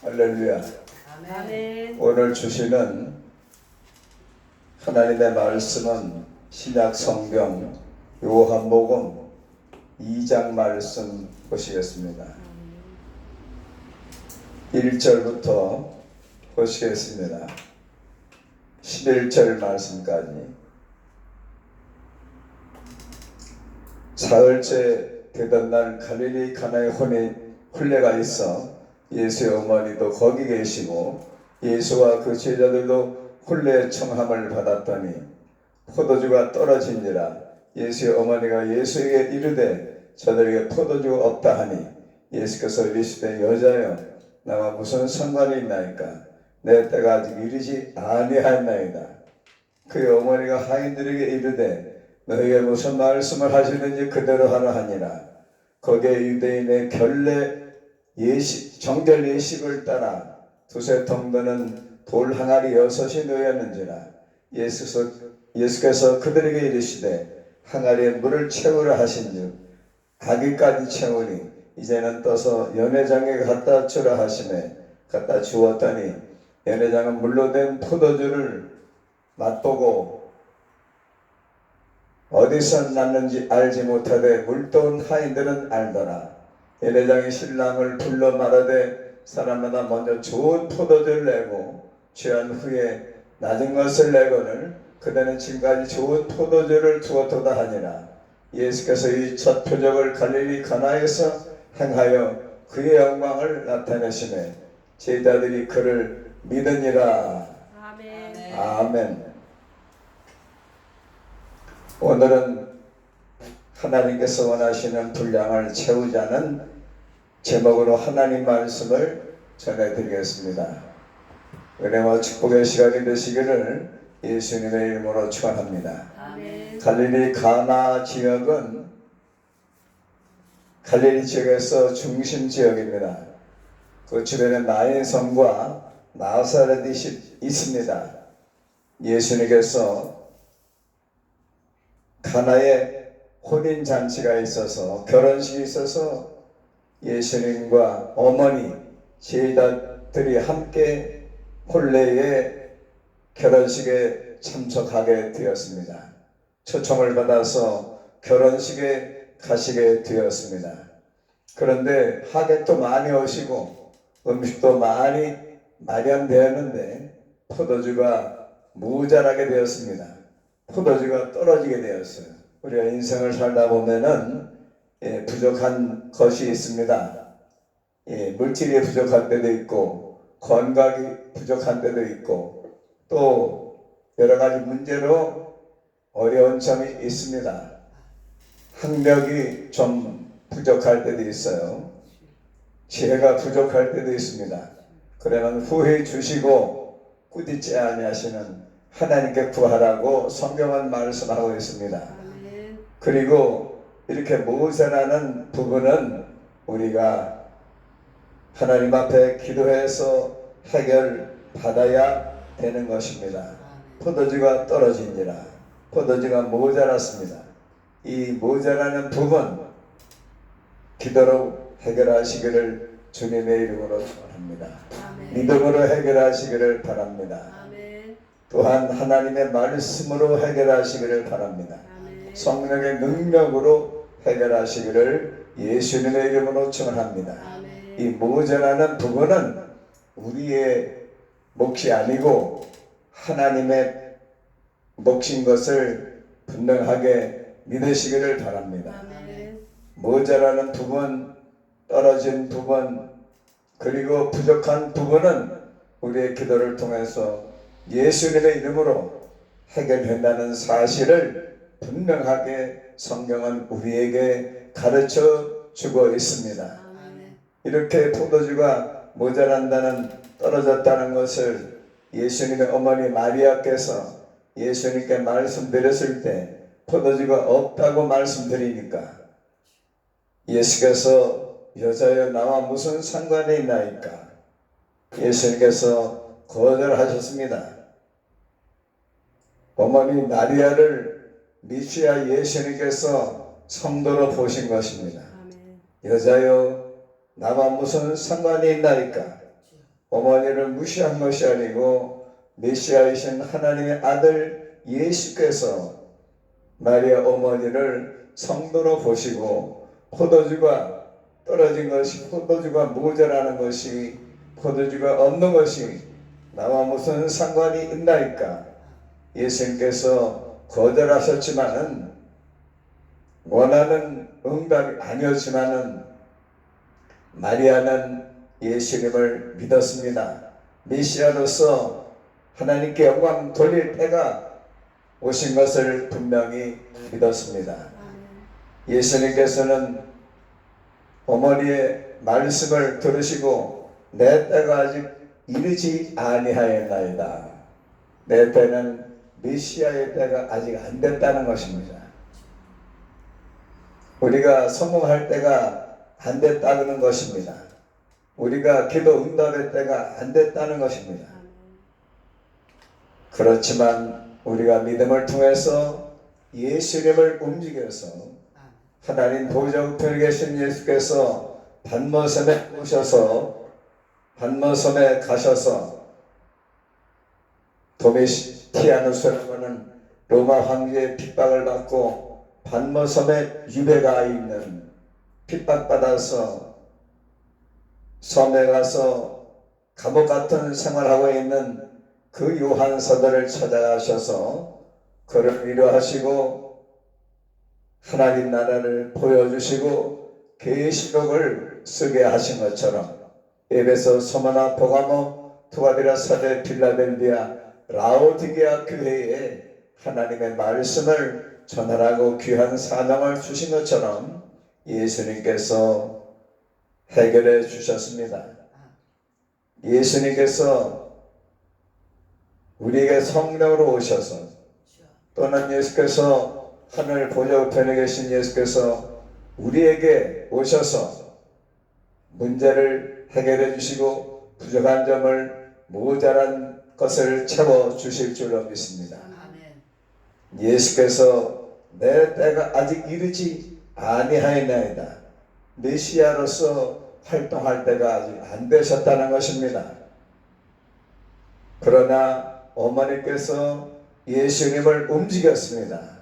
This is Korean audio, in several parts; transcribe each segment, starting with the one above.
할렐루야. 아멘. 오늘 주시는 하나님의 말씀은 신약 성경 요한복음 2장 말씀 보시겠습니다. 1절부터 보시겠습니다. 11절 말씀까지. 사흘째 되던 날 갈릴리 가나에 혼례가 있어 예수의 어머니도 거기 계시고 예수와 그 제자들도 혼례 청함을 받았더니 포도주가 떨어진지라. 예수의 어머니가 예수에게 이르되 저들에게 포도주가 없다 하니 예수께서 이르시되 여자여 나와 무슨 상관이 있나이까? 내 때가 아직 이르지 아니하였나이다. 그의 어머니가 하인들에게 이르되 너에게 무슨 말씀을 하시는지 그대로 하라 하니라. 거기에 유대인의 정결 예식을 따라 두세 통 되는 돌 항아리 6이 놓였는지라. 예수께서 그들에게 이르시되 항아리에 물을 채우라 하신즉 아기까지 채우니 이제는 떠서 연회장에 갖다 주라 하시매 갖다 주었더니 연회장은 물로 된 포도주를 맛보고 어디서 났는지 알지 못하되 물도온 하인들은 알더라. 연회장이 신랑을 불러 말하되 사람마다 먼저 좋은 포도주를 내고 취한 후에 낮은 것을 내거늘 그대는 지금까지 좋은 포도주를 두었도다 하니라. 예수께서 이 첫 표적을 갈릴리 가나에서 행하여 그의 영광을 나타내시매 제자들이 그를 믿으니라. 아멘. 아멘. 오늘은 하나님께서 원하시는 분량을 채우자는 제목으로 하나님 말씀을 전해드리겠습니다. 은혜와 축복의 시간이 되시기를 예수님의 이름으로 축원합니다. 아멘. 갈릴리 가나 지역은 갈릴리 지역에서 중심 지역입니다. 그 주변에 나인성과 나사렛이 있습니다. 예수님께서 가나에 혼인잔치가 있어서 결혼식이 있어서 예수님과 어머니 제자들이 함께 혼례의 결혼식에 참석하게 되었습니다. 초청을 받아서 결혼식에 가시게 되었습니다. 그런데 하객도 많이 오시고 음식도 많이 마련되었는데 포도주가 모자라게 되었습니다. 포도주가 떨어지게 되었어요. 우리가 인생을 살다 보면은 부족한 것이 있습니다. 물질이 부족한 때도 있고 건강이 부족한 때도 있고 또 여러 가지 문제로 어려운 점이 있습니다. 학력이 좀 부족할 때도 있어요. 지혜가 부족할 때도 있습니다. 그러면 후회 주시고 꾸짖지 아니하시는 하나님께 구하라고 성경은 말씀하고 있습니다. 아멘. 그리고 이렇게 모자라는 부분은 우리가 하나님 앞에 기도해서 해결받아야 되는 것입니다. 포도주가 떨어진지라. 포도주가 모자랐습니다. 이 모자라는 부분 기도로 해결하시기를 주님의 이름으로 축원합니다. 믿음으로 해결하시기를 바랍니다. 아멘. 또한 하나님의 말씀으로 해결하시기를 바랍니다. 아멘. 성령의 능력으로 해결하시기를 예수님의 이름으로 축원합니다. 아멘. 이 모자라는 부분은 우리의 몫이 아니고 하나님의 몫인 것을 분명하게 믿으시기를 바랍니다. 아멘. 모자라는 부분, 떨어진 부분, 그리고 부족한 부분은 우리의 기도를 통해서 예수님의 이름으로 해결된다는 사실을 분명하게 성경은 우리에게 가르쳐 주고 있습니다. 아멘. 이렇게 포도주가 모자란다는, 떨어졌다는 것을 예수님의 어머니 마리아께서 예수님께 말씀드렸을 때 포도주가 없다고 말씀드리니까 예수께서 여자여 나와 무슨 상관이 있나이까? 예수님께서 거절하셨습니다. 어머니 마리아를 미시아 예수님께서 성도로 보신 것입니다. 아멘. 여자여 나와 무슨 상관이 있나이까? 어머니를 무시한 것이 아니고 메시아이신 하나님의 아들 예수께서 마리아 어머니를 성도로 보시고 포도주가 떨어진 것이, 포도주가 모자라는 것이, 포도주가 없는 것이 나와 무슨 상관이 있나이까? 예수님께서 거절하셨지만은, 원하는 응답이 아니었지만은 마리아는 예수님을 믿었습니다. 메시아로서 하나님께 영광 돌릴 때가 오신 것을 분명히 믿었습니다. 예수님께서는 어머니의 말씀을 들으시고 내 때가 아직 이르지 아니하였나이다. 내 때는 메시아의 때가 아직 안 됐다는 것입니다. 우리가 성공할 때가 안 됐다는 것입니다. 우리가 기도 응답의 때가 안 됐다는 것입니다. 그렇지만 우리가 믿음을 통해서 예수님을 움직여서 하나님 보좌 우편에 계신 예수께서 반모섬에 오셔서 반모섬에 가셔서 도미티아누스라고 하는 로마 황제의 핍박을 받고 반모섬에 유배가 있는, 핍박받아서 섬에 가서 감옥 같은 생활하고 있는 그 요한 사도를 찾아가셔서 그를 위로하시고 하나님 나라를 보여주시고 계시록을 쓰게 하신 것처럼 에베소, 소마나, 보가모, 투아디라, 사데, 필라델비아, 라오디게아 교회에 하나님의 말씀을 전하라고 귀한 사명을 주신 것처럼 예수님께서 해결해 주셨습니다. 예수님께서 우리에게 성령으로 오셔서, 또는 예수께서 하늘 보좌 우편에 계신 예수께서 우리에게 오셔서 문제를 해결해 주시고 부족한 점을, 모자란 것을 채워 주실 줄로 믿습니다. 예수께서 내 때가 아직 이르지 아니하였나이다. 메시아로서 활동할 때가 아직 안 되셨다는 것입니다. 그러나 어머니께서 예수님을 움직였습니다.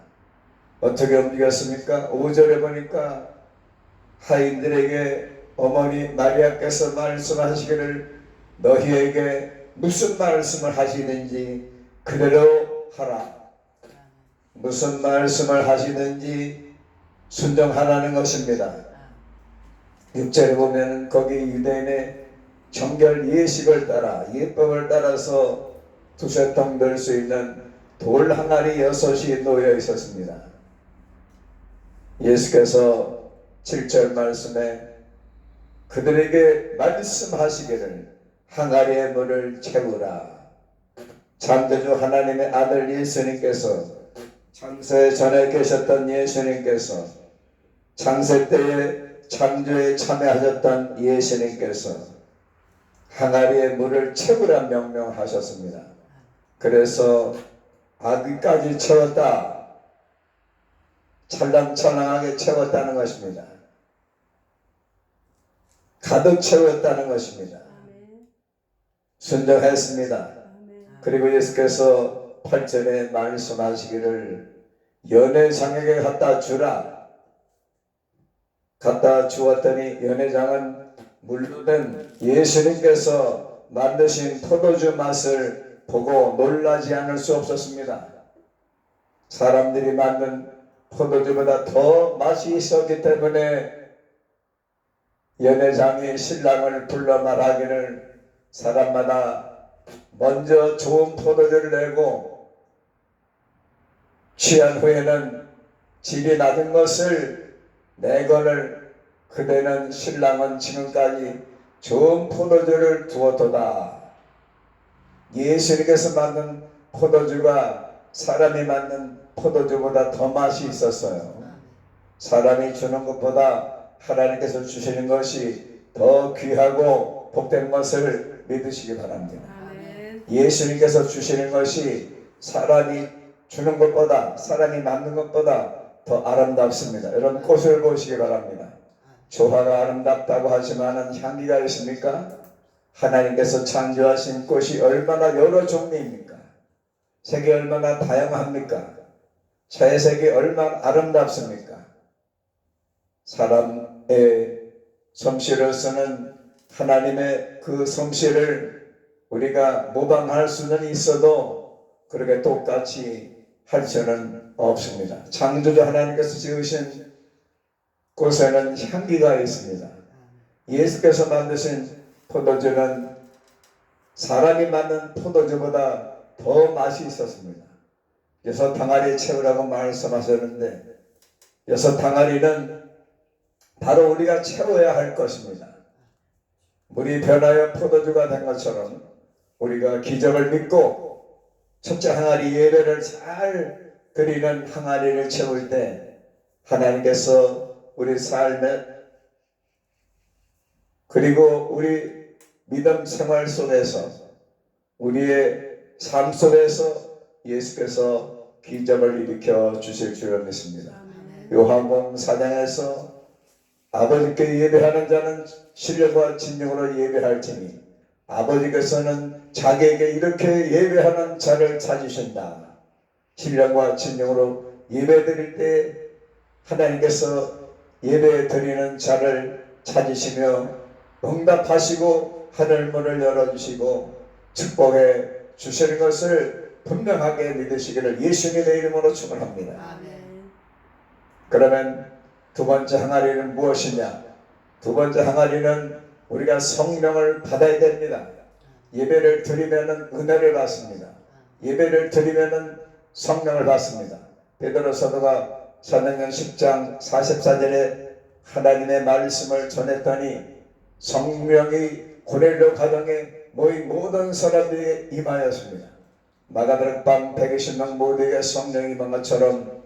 어떻게 움직였습니까? 5절에 보니까 하인들에게 어머니 마리아께서 말씀하시기를 너희에게 무슨 말씀을 하시는지 그대로 하라. 무슨 말씀을 하시는지 순종하라는 것입니다. 6절에 보면 거기 유대인의 정결 예식을 따라, 예법을 따라서 두세 통 들 수 있는 돌 항아리 6이 놓여 있었습니다. 예수께서 7절 말씀에 그들에게 말씀하시기를 항아리의 물을 채우라. 창조주 하나님의 아들 예수님께서, 창세 전에 계셨던 예수님께서, 창세 때에 창조에 참여하셨던 예수님께서 항아리의 물을 채우라 명령하셨습니다. 그래서 아기까지 채웠다. 찰랑찰랑하게 채웠다는 것입니다. 가득 채웠다는 것입니다. 순종했습니다. 그리고 예수께서 8절에 말씀하시기를 연회장에게 갖다 주라. 갖다 주었더니 연회장은 물로 된 예수님께서 만드신 포도주 맛을 보고 놀라지 않을 수 없었습니다. 사람들이 만든 포도주보다 더 맛이 있었기 때문에 연회장이 신랑을 불러 말하기를 사람마다 먼저 좋은 포도주를 내고 취한 후에는 질이 낮은 것을 내거늘 그대는 신랑은 지금까지 좋은 포도주를 두었도다. 예수님께서 만든 포도주가 사람이 만든 포도주보다 더 맛이 있었어요. 사람이 주는 것보다 하나님께서 주시는 것이 더 귀하고 복된 것을 믿으시기 바랍니다. 예수님께서 주시는 것이 사람이 주는 것보다, 사람이 만든 것보다 더 아름답습니다. 여러분 꽃을 보시기 바랍니다. 조화가 아름답다고 하지만은 향기가 있습니까? 하나님께서 창조하신 꽃이 얼마나 여러 종류입니까? 색이 얼마나 다양합니까? 채색이 얼마나 아름답습니까? 사람의 솜씨로서는 하나님의 그 솜씨를 우리가 모방할 수는 있어도 그렇게 똑같이 할 수는 없습니다. 창조주 하나님께서 지으신 꽃에는 향기가 있습니다. 예수께서 만드신 포도주는 사람이 만든 포도주보다 더 맛이 있었습니다. 여섯 항아리 채우라고 말씀하셨는데 여섯 항아리는 바로 우리가 채워야 할 것입니다. 물이 변하여 포도주가 된 것처럼 우리가 기적을 믿고 첫째 항아리 예배를 잘 드리는 항아리를 채울 때 하나님께서 우리 삶에 그리고 우리 믿음 생활 속에서 우리의 삶 속에서 예수께서 기적을 일으켜 주실 줄 믿습니다. 요한복음 4장에서 아버지께 예배하는 자는 신령과 진정으로 예배할지니 아버지께서는 자기에게 이렇게 예배하는 자를 찾으신다. 신령과 진정으로 예배드릴 때 하나님께서 예배 드리는 자를 찾으시며 응답하시고 하늘문을 열어주시고 축복해 주시는 것을 분명하게 믿으시기를 예수님의 이름으로 축원합니다. 아멘. 그러면 두 번째 항아리는 무엇이냐? 두 번째 항아리는 우리가 성령을 받아야 됩니다. 예배를 드리면은 은혜를 받습니다. 예배를 드리면은 성령을 받습니다. 베드로 사도가 사도행전 10장 44절에 하나님의 말씀을 전했더니 성령이 고넬료 가정에 모인 모든 사람들이 임하였습니다. 마가다락 밤 120명 모두에게 성령이 임한 것처럼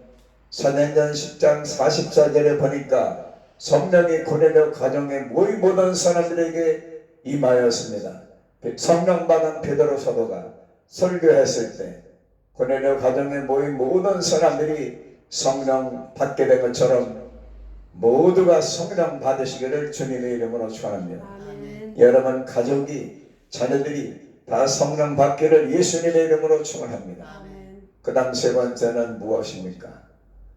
사도행전 10장 44절에 보니까 성령이 고넬료 가정에 모인 모든 사람들에게 임하였습니다. 성령 받은 베드로 사도가 설교했을 때 고넬료 가정에 모인 모든 사람들이 성령 받게 된 것처럼 모두가 성령 받으시기를 주님의 이름으로 축원합니다. 아멘. 여러분 가족이 자녀들이 다 성령 받기를 예수님의 이름으로 축원합니다. 아멘. 그 다음 세 번째는 무엇입니까?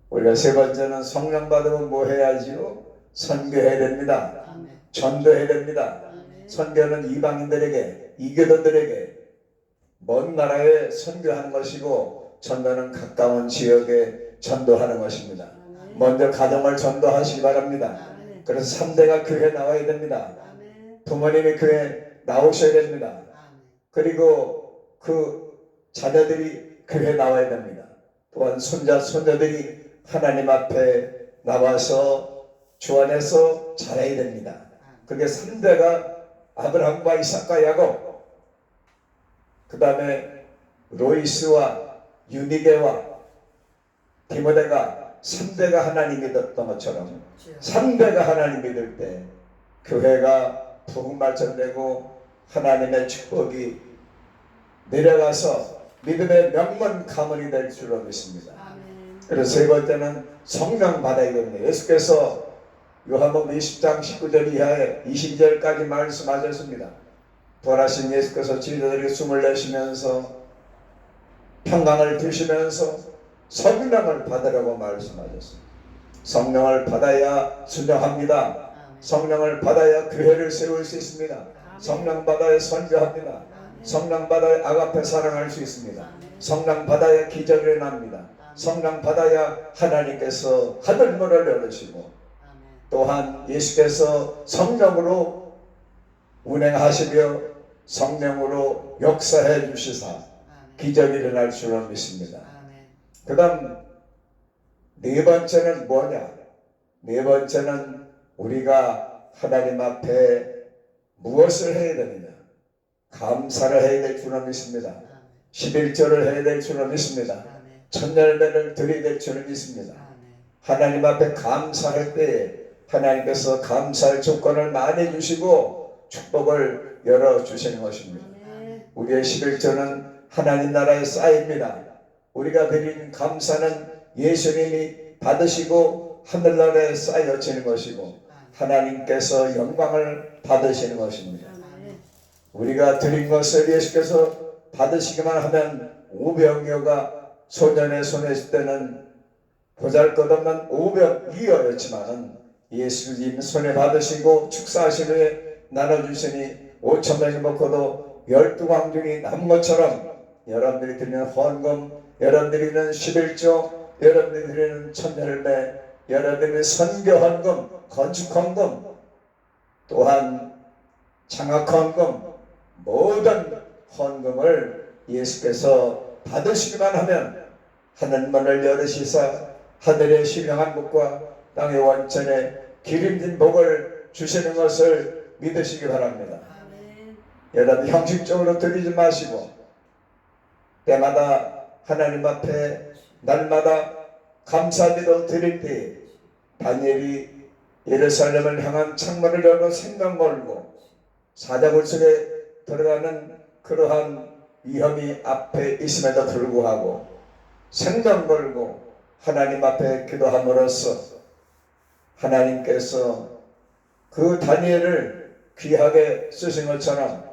우리가 세 번째는 성령 받으면 뭐 해야지요? 선교해야 됩니다. 아멘. 전도해야 됩니다. 아멘. 선교는 이방인들에게 이교도들에게 먼 나라에 선교하는 것이고 전도는 가까운 지역에 전도하는 것입니다. 아멘. 먼저 가정을 전도하시기 바랍니다. 아멘. 그래서 3대가 교회 나와야 됩니다. 아멘. 부모님이 교회 나오셔야 됩니다. 그리고 그 자녀들이 교회 나와야 됩니다. 또한 손자 손녀들이 하나님 앞에 나와서 주 안에서 자라야 됩니다. 그게 3대가 아브라함과 이삭과 야곱, 그 다음에 로이스와 유니게와 디모데가 3대가 하나님 믿었던 것처럼 3대가 하나님 믿을 때 교회가 부흥발전되고 하나님의 축복이 내려가서 믿음의 명문 가문이 될 줄로 믿습니다. 아멘. 그래서 세 번째는 성령 받아야 됩니다. 예수께서 요한복음 20장 19절 이하에 22절까지 말씀하셨습니다. 부활하신 예수께서 제자들에게 숨을 내쉬면서 평강을 드시면서 성령을 받으라고 말씀하셨습니다. 성령을 받아야 순종합니다. 성령을 받아야 교회를 세울 수 있습니다. 성령 받아야 선교합니다. 성령 받아야 아가페 사랑할 수 있습니다. 성령 받아야 기적이 일어납니다. 성령 받아야 하나님께서 하늘문을 열으시고 또한 예수께서 성령으로 운행하시며 성령으로 역사해 주시사 기적이 일어날 줄로 믿습니다. 그 다음 네 번째는 뭐냐? 네 번째는 우리가 하나님 앞에 무엇을 해야 되느냐? 감사를 해야 될 줄로 믿습니다. 11절을 해야 될 줄로 믿습니다. 첫열매를 드려야 될 줄로 믿습니다. 하나님 앞에 감사할 때에 하나님께서 감사할 조건을 많이 주시고 축복을 열어주시는 것입니다. 아멘. 우리의 11절은 하나님 나라의 쌓입니다. 우리가 드린 감사는 예수님이 받으시고 하늘나라에 쌓여지는 것이고 하나님께서 영광을 받으시는 것입니다. 아멘. 우리가 드린 것을 예수께서 받으시기만 하면 500여가 소년의 손에 있을 때는 보잘것없는 500이었지만은 예수님 손에 받으시고 축사하신 후에 나눠주시니 5,000명이 먹고도 12광중이 남은 것처럼 여러분들이 드리는 헌금, 여러분들이 드리는 11조, 여러분들이 드리는 천열매, 여러분들이 선교 헌금, 건축 헌금, 또한 장학 헌금, 모든 헌금을 예수께서 받으시기만 하면 하늘 문을 열으시사 하늘의 신령한 복과 땅의 원천에 기름진 복을 주시는 것을 믿으시기 바랍니다. 아멘. 여러분 형식적으로 드리지 마시고 때마다 하나님 앞에 날마다 감사기도 드릴 때 다니엘이 예루살렘을 향한 창문을 열고 생명 걸고 사자굴 속에 들어가는 그러한 위험이 앞에 있음에도 불구하고 생명 걸고 하나님 앞에 기도함으로써 하나님께서 그 다니엘을 귀하게 쓰신 것처럼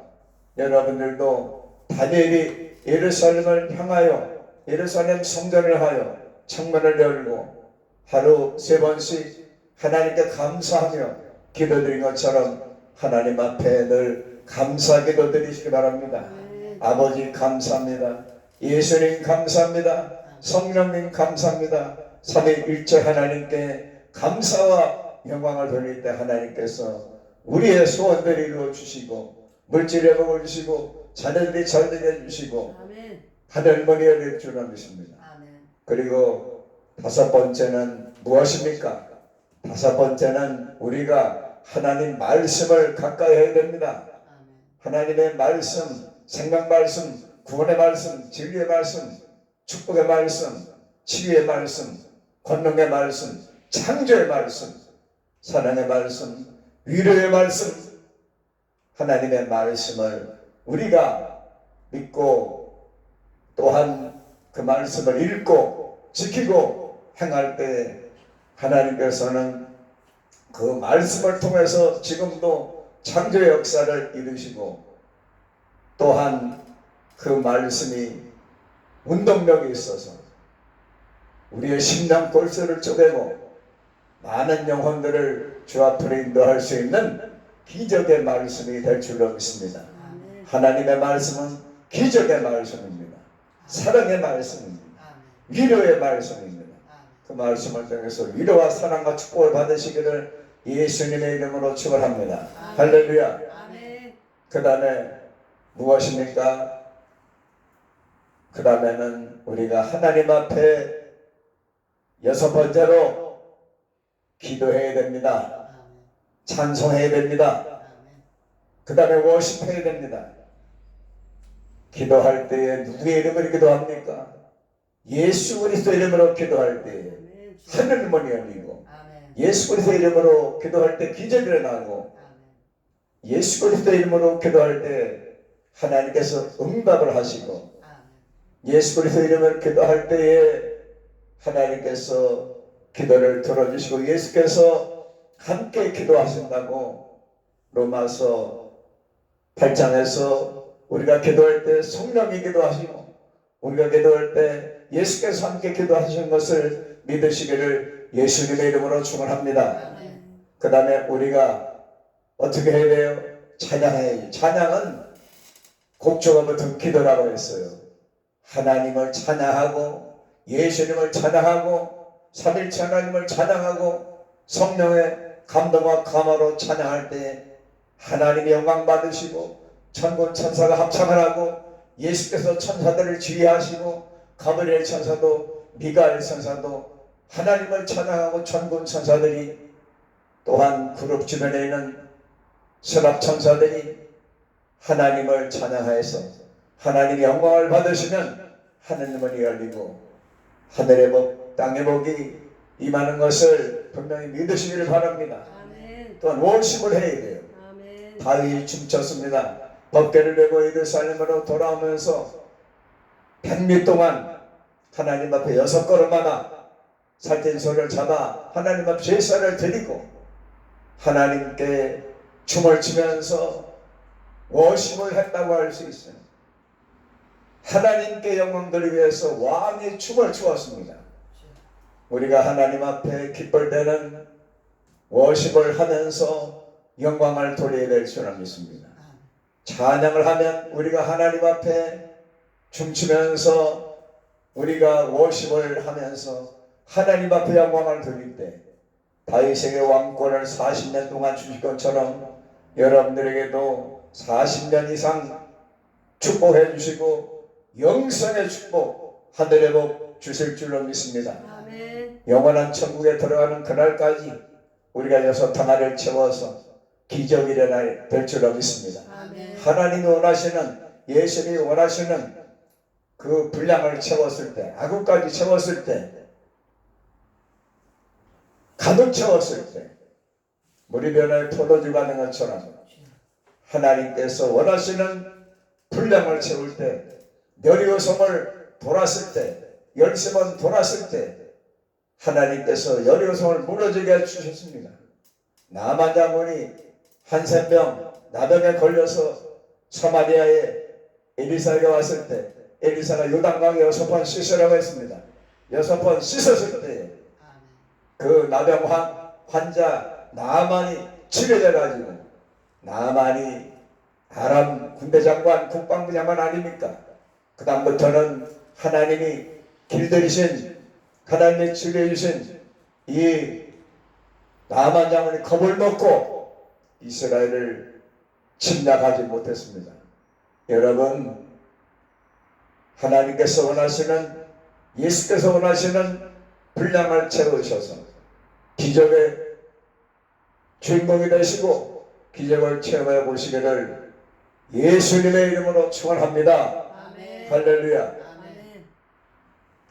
여러분들도 다니엘이 예루살렘을 향하여 예루살렘 성전을 하여 창문을 열고 하루 3번씩 하나님께 감사하며 기도드린 것처럼 하나님 앞에 늘 감사 기도 드리시기 바랍니다. 아멘. 아버지 감사합니다. 예수님 감사합니다. 성령님 감사합니다. 삼위일체 하나님께 감사와 영광을 돌릴 때 하나님께서 우리의 소원들을 이루어 주시고 물질의 복을 주시고 자녀들이 잘 되게 해주시고 아멘. 하늘문이 열릴 줄을 믿습니다. 아멘. 그리고 5번째는 무엇입니까? 5번째는 우리가 하나님 말씀을 가까이 해야 됩니다. 아멘. 하나님의 말씀, 생명 말씀, 구원의 말씀, 진리의 말씀, 축복의 말씀, 치유의 말씀, 권능의 말씀, 창조의 말씀, 사랑의 말씀, 위로의 말씀, 하나님의 말씀을 우리가 믿고 또한 그 말씀을 읽고 지키고 행할 때 하나님께서는 그 말씀을 통해서 지금도 창조의 역사를 이루시고 또한 그 말씀이 운동력이 있어서 우리의 심령 골수를 쪼개고 많은 영혼들을 주 앞으로 인도할 수 있는 기적의 말씀이 될 줄로 믿습니다. 아멘. 하나님의 말씀은 기적의 말씀입니다. 사랑의 말씀입니다. 아멘. 위로의 말씀입니다. 아멘. 그 말씀을 통해서 위로와 사랑과 축복을 받으시기를 예수님의 이름으로 축원합니다. 아멘. 할렐루야. 아멘. 그 다음에 무엇입니까? 그 다음에는 우리가 하나님 앞에 6번째로 기도해야 됩니다. 아멘. 찬송해야 됩니다. 아멘. 그 다음에 워십해야 됩니다. 기도할 때에 누구의 이름으로 기도합니까? 예수 그리스도 이름으로 기도할 때에 아멘. 하늘 문이 열리고 아멘. 예수 그리스도 이름으로 기도할 때 기적이 일어나고 아멘. 예수 그리스도 이름으로 기도할 때 하나님께서 응답을 하시고 아멘. 예수 그리스도 이름으로 기도할 때에 하나님께서 기도를 들어주시고 예수께서 함께 기도하신다고 로마서 8장에서 우리가 기도할 때 성령이 기도하시고 우리가 기도할 때 예수께서 함께 기도하시는 것을 믿으시기를 예수님의 이름으로 축원합니다. 아멘. 그 다음에 우리가 어떻게 해야 돼요? 찬양해야지. 찬양은 곡조가 붙은 기도라고 했어요. 하나님을 찬양하고 예수님을 찬양하고 삼일체 하나님을 찬양하고 성령의 감동과 감화로 찬양할 때 하나님이 영광 받으시고 천군 천사가 합창을 하고 예수께서 천사들을 지휘하시고 가브리엘 천사도 미가엘 천사도 하나님을 찬양하고 천군 천사들이 또한 그룹 주변에 있는 선합 천사들이 하나님을 찬양하여서 하나님의 영광을 받으시면 하늘문이 열리고 하늘의 복 땅의 복이 임하는 것을 분명히 믿으시기를 바랍니다. 아멘. 또한 월십을 해야 돼요. 아멘. 다윗이 춤췄습니다. 법궤를 메고 예루살렘으로 돌아오면서 100리 동안 하나님 앞에 6걸음마다 살찐소를 잡아 하나님 앞에 제사를 드리고 하나님께 춤을 추면서 워십을 했다고 할 수 있어요. 하나님께 영광 돌리기 위해서 왕이 춤을 추었습니다. 우리가 하나님 앞에 기쁠 때는 워십을 하면서 영광을 돌려야 될 줄을 믿습니다. 찬양을 하면 우리가 하나님 앞에 춤추면서 우리가 워십을 하면서 하나님 앞에 영광을 돌릴 때 다윗에게 왕권을 40년 동안 주실 것처럼 여러분들에게도 40년 이상 축복해 주시고 영생의 축복, 하늘의 복 주실 줄로 믿습니다. 아멘. 영원한 천국에 들어가는 그날까지 우리가 6 항아리를 채워서 기적이 일어날 될 줄로 믿습니다. 아멘. 하나님이 원하시는, 예수님이 원하시는 그 분량을 채웠을 때, 아구까지 채웠을 때, 가득 채웠을 때 물이 변해 포도주가 된 것처럼 하나님께서 원하시는 분량을 채울 때, 여리고성을 돌았을 때, 13번 돌았을 때 하나님께서 여리고성을 무너지게 해주셨습니다. 나만 장군이 한센병 나병에 걸려서 사마리아에 엘리사가 왔을 때 엘리사가 요단강에 6번 씻으라고 했습니다. 6번 씻었을 때 그 나병 환자 나만이 치료돼가지고, 나만이 아람 군대장관 국방부장관 아닙니까? 그 다음부터는 하나님이 길들이신, 하나님이 치료해주신 이 나만 장군이 겁을 먹고 이스라엘을 침략하지 못했습니다. 여러분, 하나님께서 원하시는, 예수께서 원하시는 분량을 채우셔서 기적의 주인공이 되시고 기적을 체험해 보시기를 예수님의 이름으로 축원합니다. 아멘. 할렐루야. 아멘.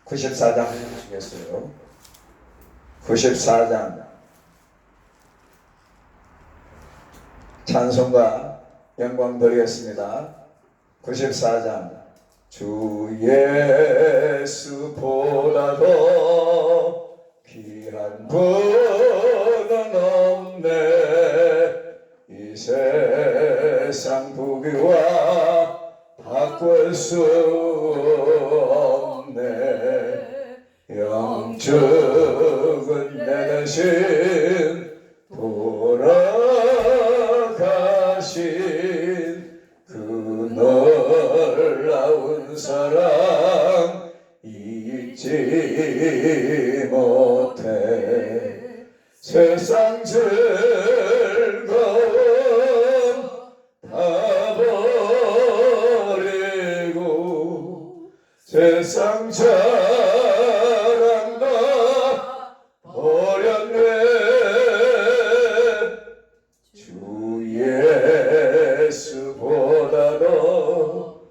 94장 해주시겠어요? 94장 찬송과 영광 드리겠습니다. 94장 주 예수보다도 귀한 분은 없네. 이 세상 부귀와 바꿀 수 없네. 영적은 내 대신 돌아가신 그 놀라운 사랑 잊지 못해. 세상 즐거움 다 버리고 세상 자랑 다 버렸네. 주 예수보다도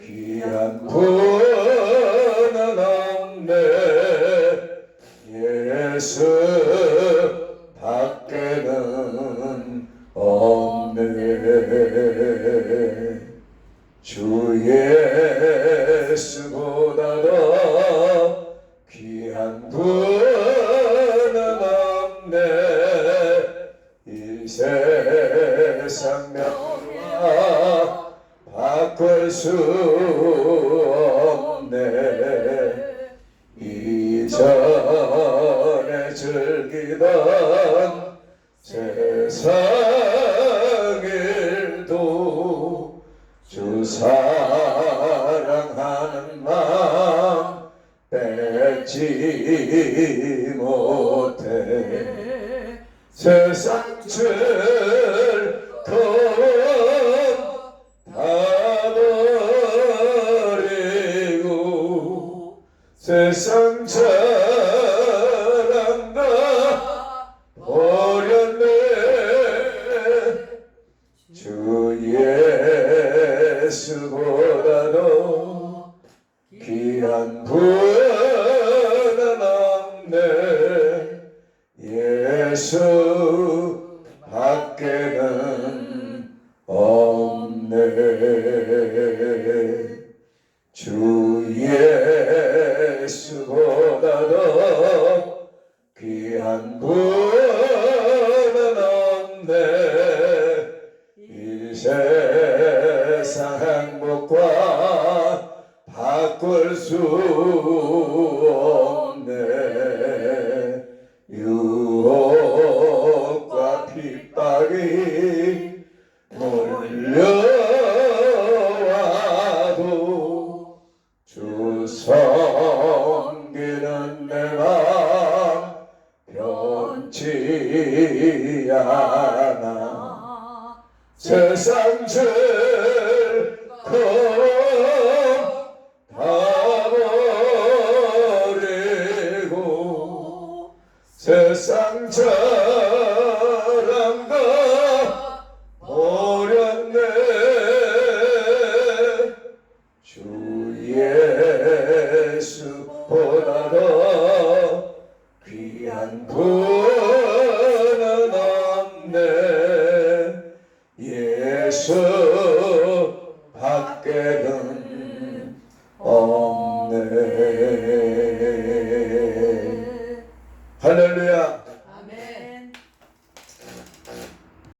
귀한 분은 없네. 예수 밖에는 없네. 주 예수보다도 귀한 분은 없네. 이 세상 명화 바꿀 수 없네. 이전에 즐기던 세상 일도 주 사랑하는 마음 뺏지 못해. 세상 즐거움 다 버리고 세상 자랑 다 버렸네. 주 예수보다도 귀한 분은 없네. 예수 밖에는 없네. 주 예수보다도 귀한 분은 없네. 이 세상 수 없네. 유혹과 핍박이 몰려와도 주 섬기는 내 맘 변치 않아. 세상 즐거움 다 버리고 세상 자랑다 버렸네. 주 예수보다 더 귀한 분은 없네. 예수 밖에는 없네. 할렐루야.